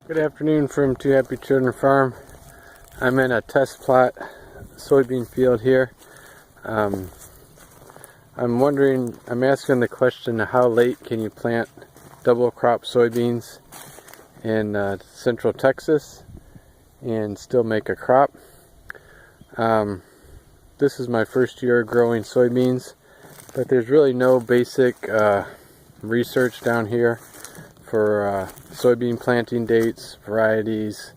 Good afternoon from Two Happy Children Farm. I'm in a test plot soybean field here. I'm asking the question, how late can you plant double crop soybeans in central Texas and still make a crop? This is my first year growing soybeans, but there's really no basic research down here for soybean planting dates, varieties.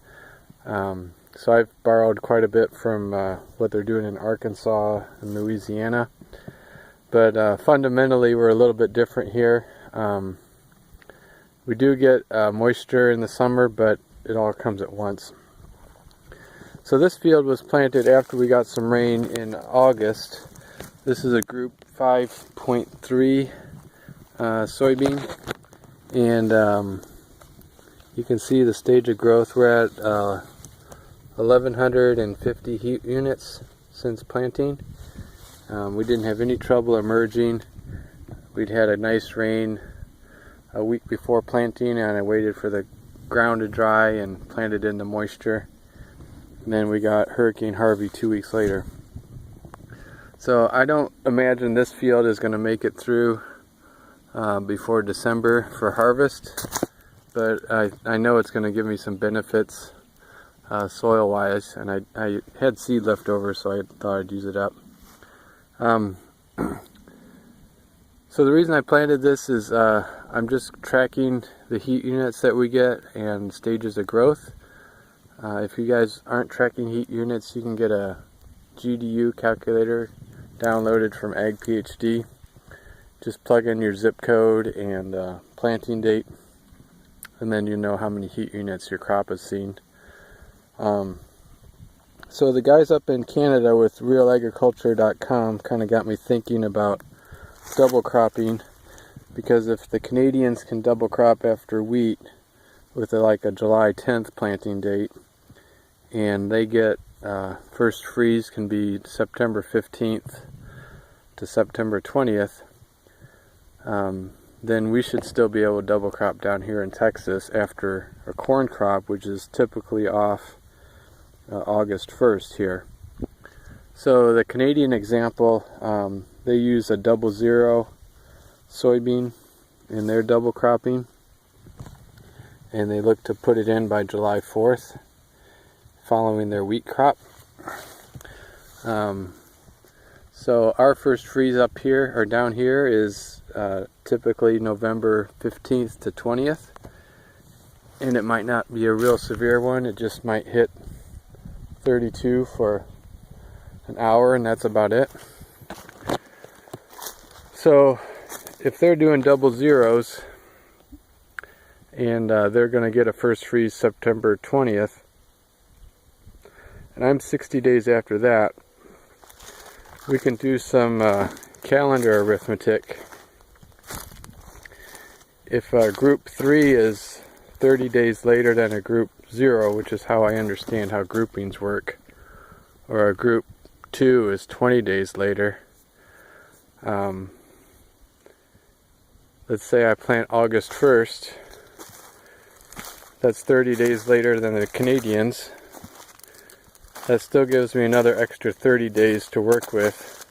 So I've borrowed quite a bit from what they're doing in Arkansas and Louisiana. But fundamentally we're a little bit different here. We do get moisture in the summer, but it all comes at once. So this field was planted after we got some rain in August. This is a group 5.3 soybean. And you can see the stage of growth. We're at 1,150 heat units since planting. We didn't have any trouble emerging. We'd had a nice rain a week before planting, and I waited for the ground to dry and planted in the moisture. And then we got Hurricane Harvey 2 weeks later. So I don't imagine this field is going to make it through before December for harvest, but I know it's going to give me some benefits soil wise, and I had seed left over, so I thought I'd use it up. So the reason I planted this is I'm just tracking the heat units that we get and stages of growth. If you guys aren't tracking heat units, you can get a GDU calculator downloaded from Ag PhD. Just plug in your zip code and planting date, and then you know how many heat units your crop has seen. So the guys up in Canada with realagriculture.com kind of got me thinking about double cropping, because if the Canadians can double crop after wheat with like a July 10th planting date, and they get first freeze can be September 15th to September 20th, then we should still be able to double crop down here in Texas after a corn crop, which is typically off August 1st here. So the Canadian example, they use a 00 soybean in their double cropping, and they look to put it in by July 4th following their wheat crop. So our first freeze up here or down here is typically November 15th to 20th, and it might not be a real severe one. It just might hit 32 for an hour, and that's about it. So if they're doing 00s and they're going to get a first freeze September 20th, and I'm 60 days after that, we can do some calendar arithmetic. If group 3 is 30 days later than a group 0, which is how I understand how groupings work, or a group 2 is 20 days later, let's say I plant August 1st, that's 30 days later than the Canadians. That still gives me another extra 30 days to work with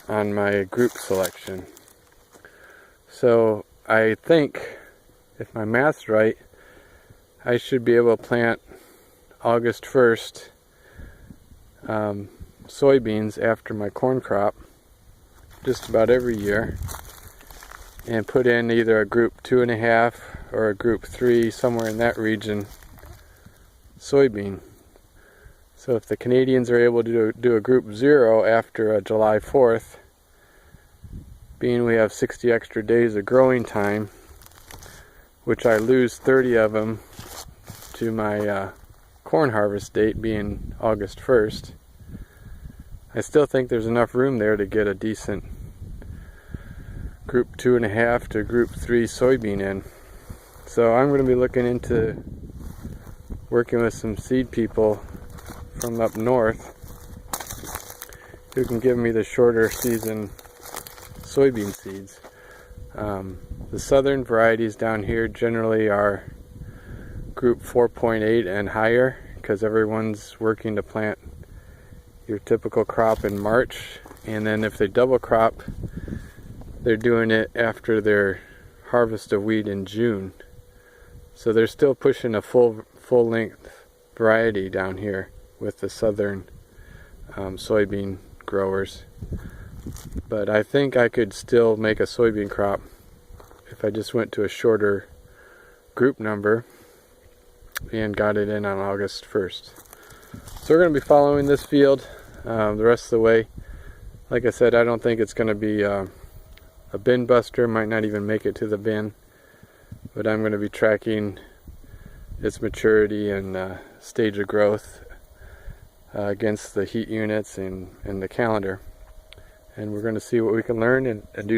on my group selection. So I think, if my math's right, I should be able to plant August 1st soybeans after my corn crop just about every year, and put in either a group 2.5 or a group 3, somewhere in that region, soybean. So if the Canadians are able to do a group 0 after July 4th, being we have 60 extra days of growing time, which I lose 30 of them to my corn harvest date being August 1st, I still think there's enough room there to get a decent group 2.5 to group 3 soybean in. So I'm going to be looking into working with some seed people from up north who can give me the shorter season soybean seeds. The southern varieties down here generally are group 4.8 and higher, because everyone's working to plant your typical crop in March. And then if they double crop, they're doing it after their harvest of wheat in June. So they're still pushing a full length variety down here with the southern soybean growers. But I think I could still make a soybean crop if I just went to a shorter group number and got it in on August 1st. So we're going to be following this field the rest of the way. Like I said, I don't think it's going to be a bin buster, might not even make it to the bin, but I'm going to be tracking its maturity and stage of growth against the heat units and the calendar, and we're going to see what we can learn and do